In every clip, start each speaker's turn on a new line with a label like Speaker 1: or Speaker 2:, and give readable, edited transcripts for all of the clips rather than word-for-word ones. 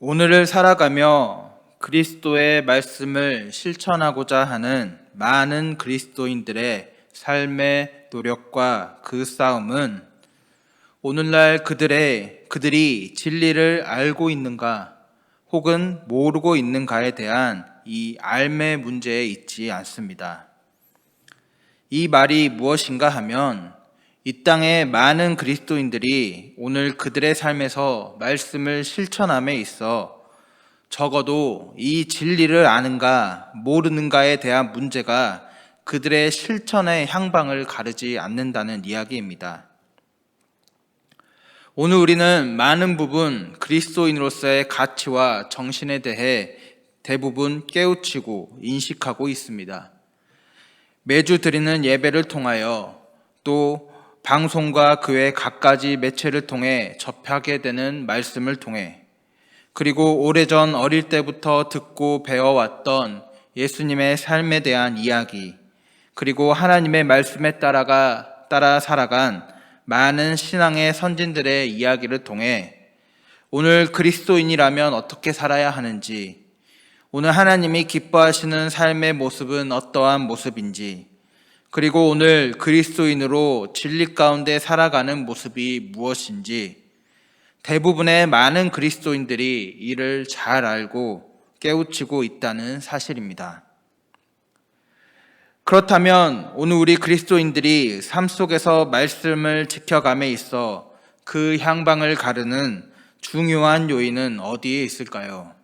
Speaker 1: 오늘을 살아가며 그리스도의 말씀을 실천하고자 하는 많은 그리스도인들의 삶의 노력과 그 싸움은 오늘날 그들이 진리를 알고 있는가 혹은 모르고 있는가에 대한 이 알매 문제에 있지 않습니다. 이 말이 무엇인가 하면 이 땅의 많은 그리스도인들이 오늘 그들의 삶에서 말씀을 실천함에 있어 적어도 이 진리를 아는가 모르는가에 대한 문제가 그들의 실천의 향방을 가르지 않는다는 이야기입니다. 오늘 우리는 많은 부분 그리스도인으로서의 가치와 정신에 대해 대부분 깨우치고 인식하고 있습니다. 매주 드리는 예배를 통하여 또 방송과 그 외 갖가지 매체를 통해 접하게 되는 말씀을 통해 그리고 오래전 어릴 때부터 듣고 배워왔던 예수님의 삶에 대한 이야기 그리고 하나님의 말씀에 따라 살아간 많은 신앙의 선진들의 이야기를 통해 오늘 그리스도인이라면 어떻게 살아야 하는지, 오늘 하나님이 기뻐하시는 삶의 모습은 어떠한 모습인지, 그리고 오늘 그리스도인으로 진리 가운데 살아가는 모습이 무엇인지 대부분의 많은 그리스도인들이 이를 잘 알고 깨우치고 있다는 사실입니다. 그렇다면 오늘 우리 그리스도인들이 삶 속에서 말씀을 지켜감에 있어 그 향방을 가르는 중요한 요인은 어디에 있을까요?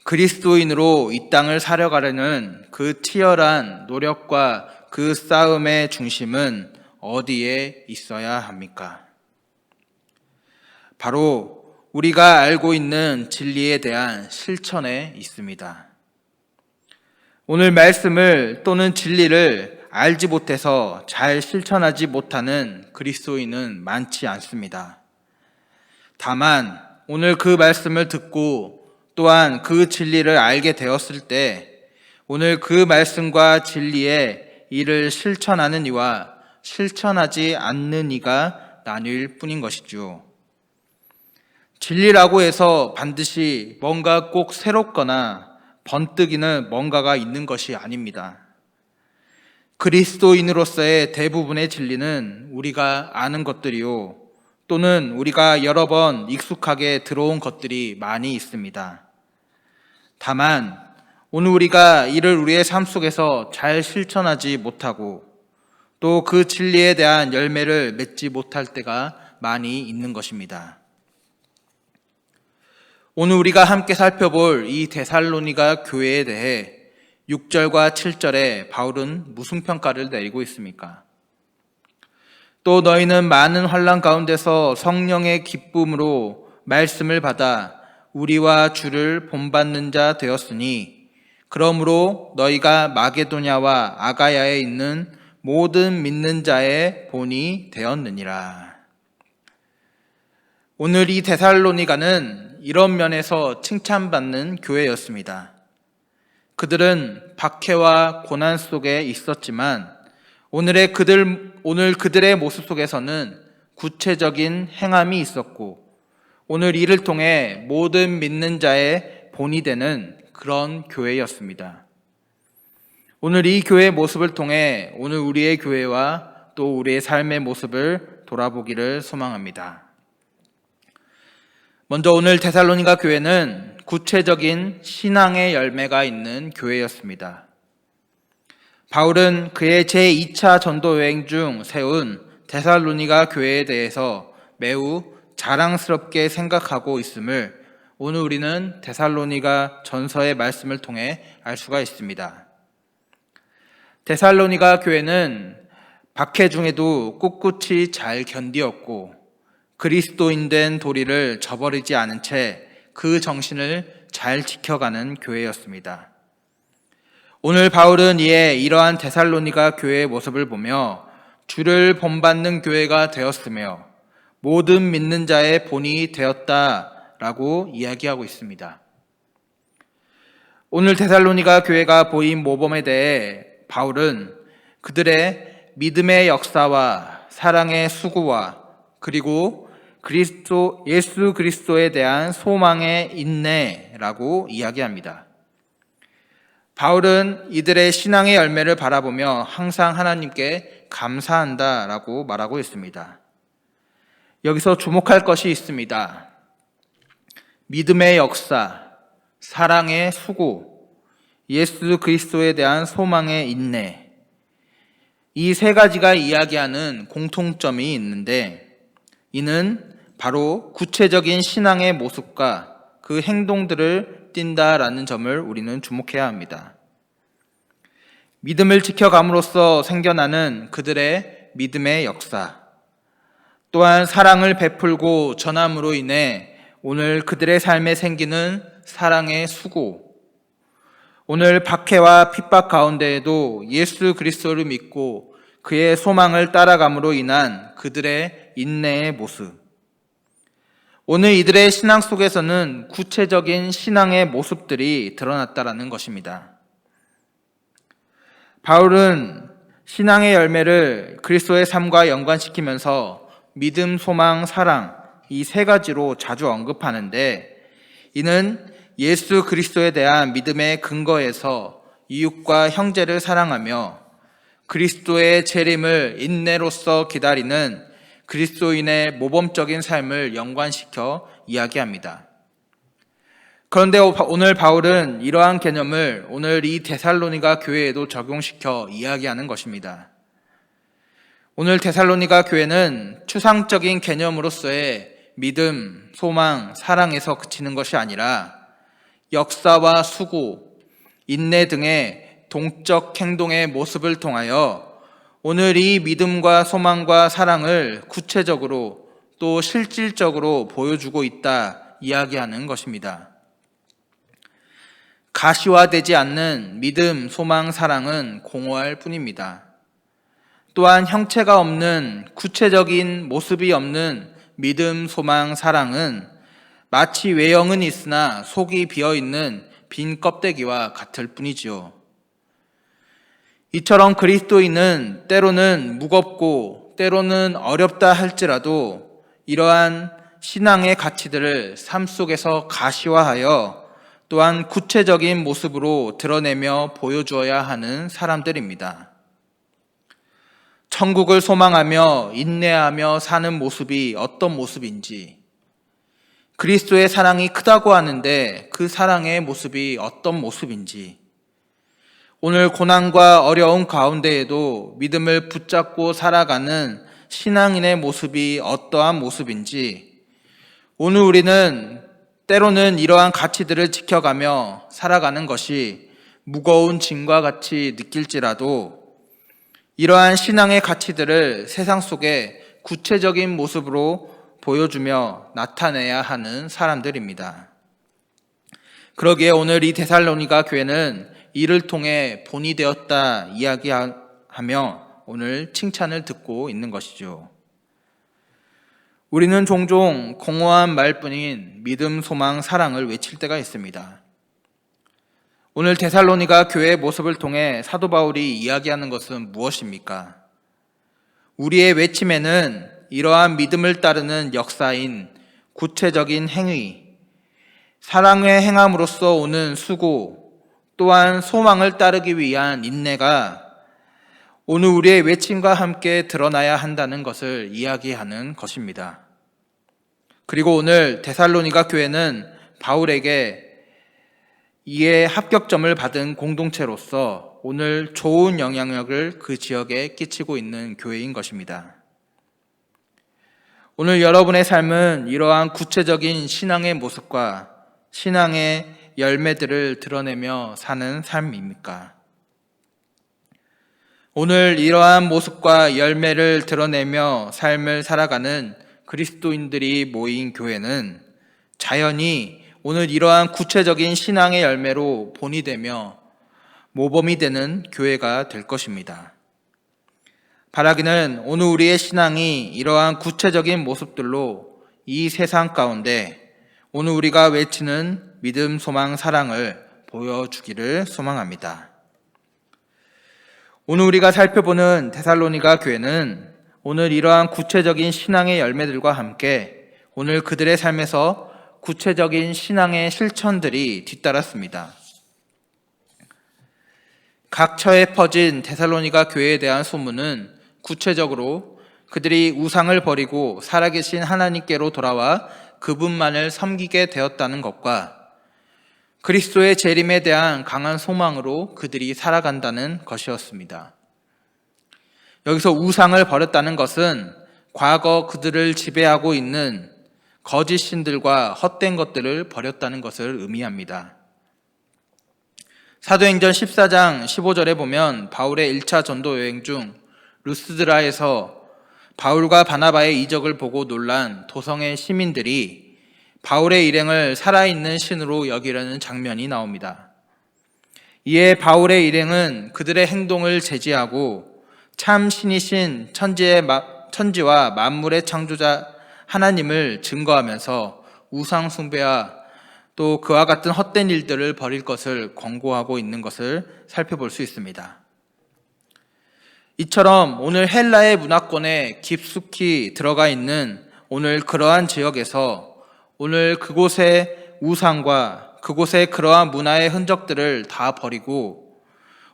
Speaker 1: 그리스도인으로 이 땅을 살아가려는 그 치열한 노력과 그 싸움의 중심은 어디에 있어야 합니까? 바로 우리가 알고 있는 진리에 대한 실천에 있습니다. 오늘 말씀을 또는 진리를 알지 못해서 잘 실천하지 못하는 그리스도인은 많지 않습니다. 다만 오늘 그 말씀을 듣고 또한 그 진리를 알게 되었을 때 오늘 그 말씀과 진리의 이를 실천하는 이와 실천하지 않는 이가 나뉠 뿐인 것이죠. 진리라고 해서 반드시 뭔가 꼭 새롭거나 번뜩이는 뭔가가 있는 것이 아닙니다. 그리스도인으로서의 대부분의 진리는 우리가 아는 것들이요 또는 우리가 여러 번 익숙하게 들어온 것들이 많이 있습니다. 다만 오늘 우리가 이를 우리의 삶 속에서 잘 실천하지 못하고 또 그 진리에 대한 열매를 맺지 못할 때가 많이 있는 것입니다. 오늘 우리가 함께 살펴볼 이 데살로니가 교회에 대해 6절과 7절에 바울은 무슨 평가를 내리고 있습니까? 또 너희는 많은 환난 가운데서 성령의 기쁨으로 말씀을 받아 우리와 주를 본받는 자 되었으니 그러므로 너희가 마게도냐와 아가야에 있는 모든 믿는 자의 본이 되었느니라. 오늘 이 데살로니가는 이런 면에서 칭찬받는 교회였습니다. 그들은 박해와 고난 속에 있었지만 오늘 그들의 모습 속에서는 구체적인 행함이 있었고 오늘 이를 통해 모든 믿는 자의 본이 되는 그런 교회였습니다. 오늘 이 교회의 모습을 통해 오늘 우리의 교회와 또 우리의 삶의 모습을 돌아보기를 소망합니다. 먼저 오늘 데살로니가 교회는 구체적인 신앙의 열매가 있는 교회였습니다. 바울은 그의 제2차 전도 여행 중 세운 데살로니가 교회에 대해서 매우 자랑스럽게 생각하고 있음을 오늘 우리는 데살로니가 전서의 말씀을 통해 알 수가 있습니다. 데살로니가 교회는 박해 중에도 꿋꿋이 잘 견디었고 그리스도인 된 도리를 저버리지 않은 채 그 정신을 잘 지켜가는 교회였습니다. 오늘 바울은 이에 이러한 데살로니가 교회의 모습을 보며 주를 본받는 교회가 되었으며 모든 믿는 자의 본이 되었다라고 이야기하고 있습니다. 오늘 데살로니가 교회가 보인 모범에 대해 바울은 그들의 믿음의 역사와 사랑의 수고와 그리고 예수 그리스도에 대한 소망의 인내라고 이야기합니다. 바울은 이들의 신앙의 열매를 바라보며 항상 하나님께 감사한다라고 말하고 있습니다. 여기서 주목할 것이 있습니다. 믿음의 역사, 사랑의 수고, 예수 그리스도에 대한 소망의 인내, 이 세 가지가 이야기하는 공통점이 있는데, 이는 바로 구체적인 신앙의 모습과 그 행동들을 띈다라는 점을 우리는 주목해야 합니다. 믿음을 지켜감으로써 생겨나는 그들의 믿음의 역사, 또한 사랑을 베풀고 전함으로 인해 오늘 그들의 삶에 생기는 사랑의 수고, 오늘 박해와 핍박 가운데에도 예수 그리스도를 믿고 그의 소망을 따라감으로 인한 그들의 인내의 모습, 오늘 이들의 신앙 속에서는 구체적인 신앙의 모습들이 드러났다라는 것입니다. 바울은 신앙의 열매를 그리스도의 삶과 연관시키면서 믿음, 소망, 사랑, 이 세 가지로 자주 언급하는데, 이는 예수 그리스도에 대한 믿음의 근거에서 이웃과 형제를 사랑하며 그리스도의 재림을 인내로서 기다리는 그리스도인의 모범적인 삶을 연관시켜 이야기합니다. 그런데 오늘 바울은 이러한 개념을 오늘 이 데살로니가 교회에도 적용시켜 이야기하는 것입니다. 오늘 데살로니가 교회는 추상적인 개념으로서의 믿음, 소망, 사랑에서 그치는 것이 아니라 역사와 수고, 인내 등의 동적 행동의 모습을 통하여 오늘 이 믿음과 소망과 사랑을 구체적으로 또 실질적으로 보여주고 있다 이야기하는 것입니다. 가시화되지 않는 믿음, 소망, 사랑은 공허할 뿐입니다. 또한 형체가 없는 구체적인 모습이 없는 믿음, 소망, 사랑은 마치 외형은 있으나 속이 비어있는 빈 껍데기와 같을 뿐이지요. 이처럼 그리스도인은 때로는 무겁고 때로는 어렵다 할지라도 이러한 신앙의 가치들을 삶 속에서 가시화하여 또한 구체적인 모습으로 드러내며 보여주어야 하는 사람들입니다. 천국을 소망하며 인내하며 사는 모습이 어떤 모습인지, 그리스도의 사랑이 크다고 하는데 그 사랑의 모습이 어떤 모습인지, 오늘 고난과 어려움 가운데에도 믿음을 붙잡고 살아가는 신앙인의 모습이 어떠한 모습인지, 오늘 우리는 때로는 이러한 가치들을 지켜가며 살아가는 것이 무거운 짐과 같이 느낄지라도 이러한 신앙의 가치들을 세상 속에 구체적인 모습으로 보여주며 나타내야 하는 사람들입니다. 그러기에 오늘 이 데살로니가 교회는 이를 통해 본이 되었다 이야기하며 오늘 칭찬을 듣고 있는 것이죠. 우리는 종종 공허한 말뿐인 믿음, 소망, 사랑을 외칠 때가 있습니다. 오늘 데살로니가 교회의 모습을 통해 사도 바울이 이야기하는 것은 무엇입니까? 우리의 외침에는 이러한 믿음을 따르는 역사인 구체적인 행위, 사랑의 행함으로써 오는 수고, 또한 소망을 따르기 위한 인내가 오늘 우리의 외침과 함께 드러나야 한다는 것을 이야기하는 것입니다. 그리고 오늘 데살로니가 교회는 바울에게 이에 합격점을 받은 공동체로서 오늘 좋은 영향력을 그 지역에 끼치고 있는 교회인 것입니다. 오늘 여러분의 삶은 이러한 구체적인 신앙의 모습과 신앙의 열매들을 드러내며 사는 삶입니까? 오늘 이러한 모습과 열매를 드러내며 삶을 살아가는 그리스도인들이 모인 교회는 자연히 오늘 이러한 구체적인 신앙의 열매로 본이 되며 모범이 되는 교회가 될 것입니다. 바라기는 오늘 우리의 신앙이 이러한 구체적인 모습들로 이 세상 가운데 오늘 우리가 외치는 믿음, 소망, 사랑을 보여주기를 소망합니다. 오늘 우리가 살펴보는 데살로니가 교회는 오늘 이러한 구체적인 신앙의 열매들과 함께 오늘 그들의 삶에서 구체적인 신앙의 실천들이 뒤따랐습니다. 각처에 퍼진 데살로니가 교회에 대한 소문은 구체적으로 그들이 우상을 버리고 살아계신 하나님께로 돌아와 그분만을 섬기게 되었다는 것과 그리스도의 재림에 대한 강한 소망으로 그들이 살아간다는 것이었습니다. 여기서 우상을 버렸다는 것은 과거 그들을 지배하고 있는 거짓 신들과 헛된 것들을 버렸다는 것을 의미합니다. 사도행전 14장 15절에 보면 바울의 1차 전도 여행 중 루스드라에서 바울과 바나바의 이적을 보고 놀란 도성의 시민들이 바울의 일행을 살아있는 신으로 여기려는 장면이 나옵니다. 이에 바울의 일행은 그들의 행동을 제지하고 참 신이신 천지와 만물의 창조자 하나님을 증거하면서 우상 숭배와 또 그와 같은 헛된 일들을 벌일 것을 권고하고 있는 것을 살펴볼 수 있습니다. 이처럼 오늘 헬라의 문화권에 깊숙이 들어가 있는 오늘 그러한 지역에서 오늘 그곳의 우상과 그곳의 그러한 문화의 흔적들을 다 버리고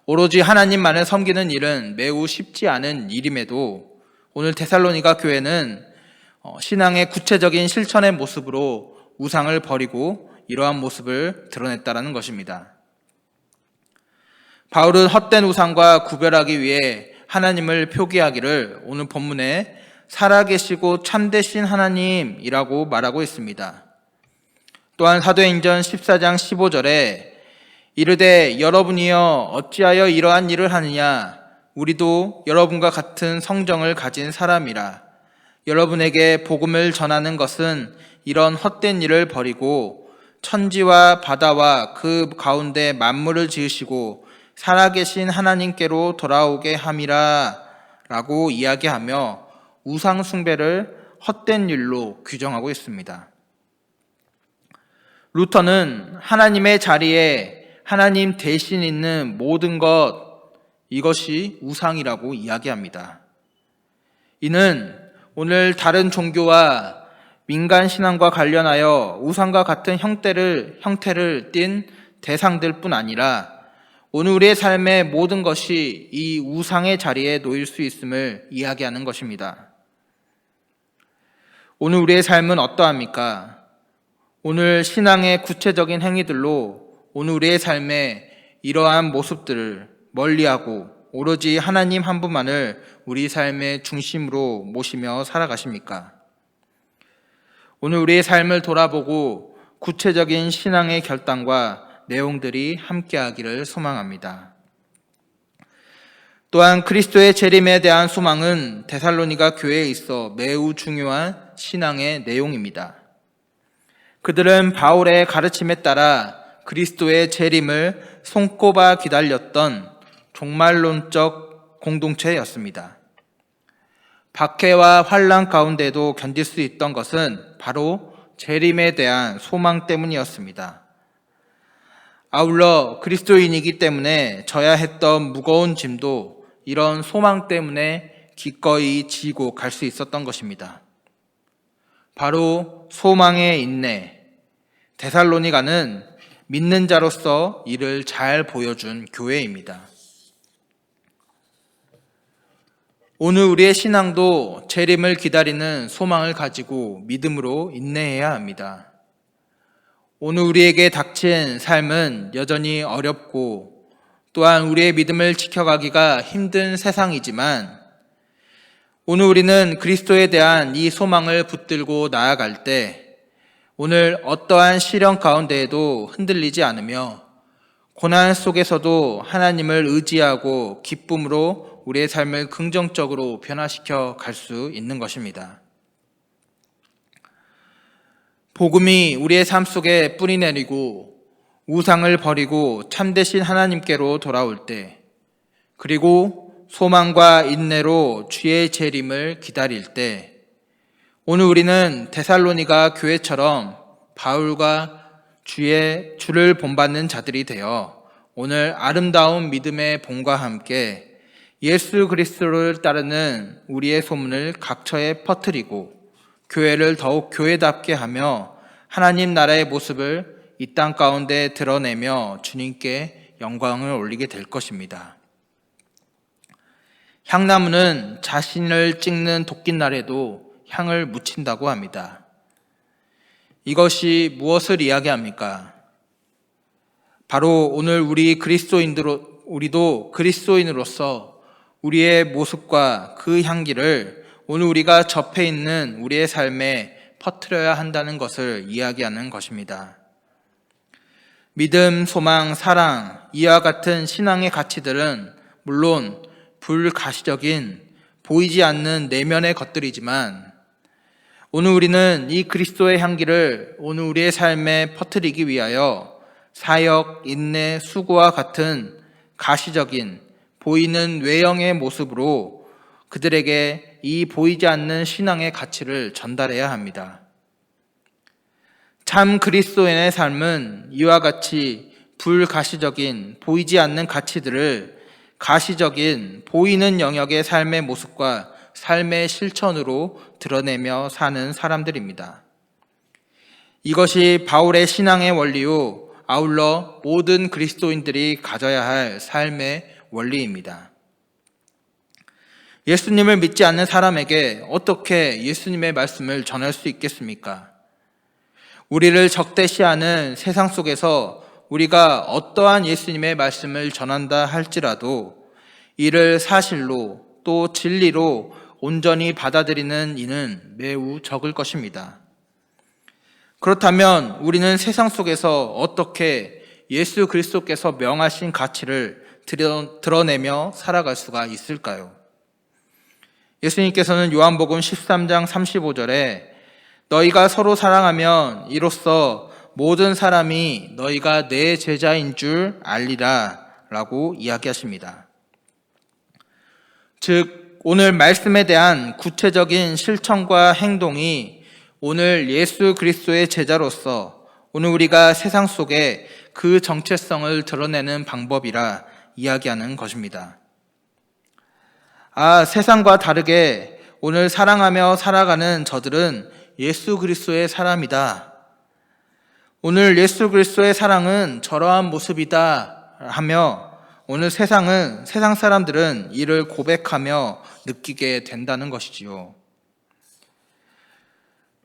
Speaker 1: 오로지 하나님만을 섬기는 일은 매우 쉽지 않은 일임에도 오늘 데살로니가 교회는 신앙의 구체적인 실천의 모습으로 우상을 버리고 이러한 모습을 드러냈다라는 것입니다. 바울은 헛된 우상과 구별하기 위해 하나님을 표기하기를 오늘 본문에 살아계시고 참되신 하나님이라고 말하고 있습니다. 또한 사도행전 14장 15절에 이르되 여러분이여 어찌하여 이러한 일을 하느냐 우리도 여러분과 같은 성정을 가진 사람이라 여러분에게 복음을 전하는 것은 이런 헛된 일을 버리고 천지와 바다와 그 가운데 만물을 지으시고 살아계신 하나님께로 돌아오게 함이라 라고 이야기하며 우상 숭배를 헛된 일로 규정하고 있습니다. 루터는 하나님의 자리에 하나님 대신 있는 모든 것 이것이 우상이라고 이야기합니다. 이는 오늘 다른 종교와 민간 신앙과 관련하여 우상과 같은 형태를 띤 대상들 뿐 아니라 오늘 우리의 삶의 모든 것이 이 우상의 자리에 놓일 수 있음을 이야기하는 것입니다. 오늘 우리의 삶은 어떠합니까? 오늘 신앙의 구체적인 행위들로 오늘 우리의 삶의 이러한 모습들을 멀리하고 오로지 하나님 한 분만을 우리 삶의 중심으로 모시며 살아가십니까? 오늘 우리의 삶을 돌아보고 구체적인 신앙의 결단과 내용들이 함께하기를 소망합니다. 또한 그리스도의 재림에 대한 소망은 데살로니가 교회에 있어 매우 중요한 신앙의 내용입니다. 그들은 바울의 가르침에 따라 그리스도의 재림을 손꼽아 기다렸던 종말론적 공동체였습니다. 박해와 환난 가운데도 견딜 수 있던 것은 바로 재림에 대한 소망 때문이었습니다. 아울러 그리스도인이기 때문에 져야 했던 무거운 짐도 이런 소망 때문에 기꺼이 지고 갈 수 있었던 것입니다. 바로 소망의 인내, 데살로니가는 믿는 자로서 이를 잘 보여준 교회입니다. 오늘 우리의 신앙도 재림을 기다리는 소망을 가지고 믿음으로 인내해야 합니다. 오늘 우리에게 닥친 삶은 여전히 어렵고 또한 우리의 믿음을 지켜가기가 힘든 세상이지만 오늘 우리는 그리스도에 대한 이 소망을 붙들고 나아갈 때 오늘 어떠한 시련 가운데에도 흔들리지 않으며 고난 속에서도 하나님을 의지하고 기쁨으로 우리의 삶을 긍정적으로 변화시켜 갈 수 있는 것입니다. 복음이 우리의 삶 속에 뿌리 내리고 우상을 버리고 참되신 하나님께로 돌아올 때 그리고 소망과 인내로 주의 재림을 기다릴 때 오늘 우리는 데살로니가 교회처럼 바울과 주를 본받는 자들이 되어 오늘 아름다운 믿음의 본과 함께 예수 그리스도를 따르는 우리의 소문을 각처에 퍼뜨리고 교회를 더욱 교회답게 하며 하나님 나라의 모습을 이 땅 가운데 드러내며 주님께 영광을 올리게 될 것입니다. 향나무는 자신을 찍는 도끼날에도 향을 묻힌다고 합니다. 이것이 무엇을 이야기합니까? 바로 오늘 우리도 그리스도인으로서 우리의 모습과 그 향기를 오늘 우리가 접해 있는 우리의 삶에 퍼뜨려야 한다는 것을 이야기하는 것입니다. 믿음, 소망, 사랑, 이와 같은 신앙의 가치들은 물론 불가시적인 보이지 않는 내면의 것들이지만 오늘 우리는 이 그리스도의 향기를 오늘 우리의 삶에 퍼뜨리기 위하여 사역, 인내, 수고와 같은 가시적인 보이는 외형의 모습으로 그들에게 이 보이지 않는 신앙의 가치를 전달해야 합니다. 참 그리스도인의 삶은 이와 같이 불가시적인 보이지 않는 가치들을 가시적인 보이는 영역의 삶의 모습과 삶의 실천으로 드러내며 사는 사람들입니다. 이것이 바울의 신앙의 원리요, 아울러 모든 그리스도인들이 가져야 할 삶의 원리입니다. 예수님을 믿지 않는 사람에게 어떻게 예수님의 말씀을 전할 수 있겠습니까? 우리를 적대시하는 세상 속에서 우리가 어떠한 예수님의 말씀을 전한다 할지라도 이를 사실로 또 진리로 온전히 받아들이는 이는 매우 적을 것입니다. 그렇다면 우리는 세상 속에서 어떻게 예수 그리스도께서 명하신 가치를 드러내며 살아갈 수가 있을까요? 예수님께서는 요한복음 13장 35절에 너희가 서로 사랑하면 이로써 모든 사람이 너희가 내 제자인 줄 알리라 라고 이야기하십니다. 즉 오늘 말씀에 대한 구체적인 실천과 행동이 오늘 예수 그리스도의 제자로서 오늘 우리가 세상 속에 그 정체성을 드러내는 방법이라 이야기하는 것입니다. 세상과 다르게 오늘 사랑하며 살아가는 저들은 예수 그리스도의 사람이다. 오늘 예수 그리스도의 사랑은 저러한 모습이다 하며 오늘 세상 사람들은 이를 고백하며 느끼게 된다는 것이지요.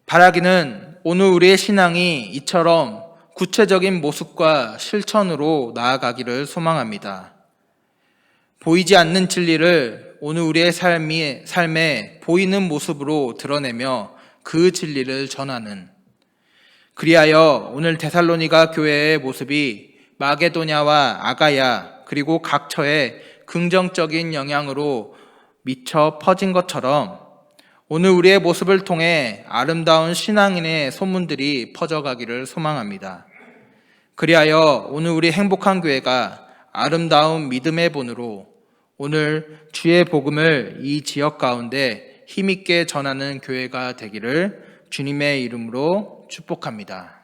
Speaker 1: 바라기는 오늘 우리의 신앙이 이처럼 구체적인 모습과 실천으로 나아가기를 소망합니다. 보이지 않는 진리를 오늘 우리의 삶에 보이는 모습으로 드러내며 그 진리를 전하는, 그리하여 오늘 데살로니가 교회의 모습이 마게도냐와 아가야 그리고 각처에 긍정적인 영향으로 미쳐 퍼진 것처럼 오늘 우리의 모습을 통해 아름다운 신앙인의 소문들이 퍼져가기를 소망합니다. 그리하여 오늘 우리 행복한 교회가 아름다운 믿음의 본으로 오늘 주의 복음을 이 지역 가운데 힘있게 전하는 교회가 되기를 주님의 이름으로 축복합니다.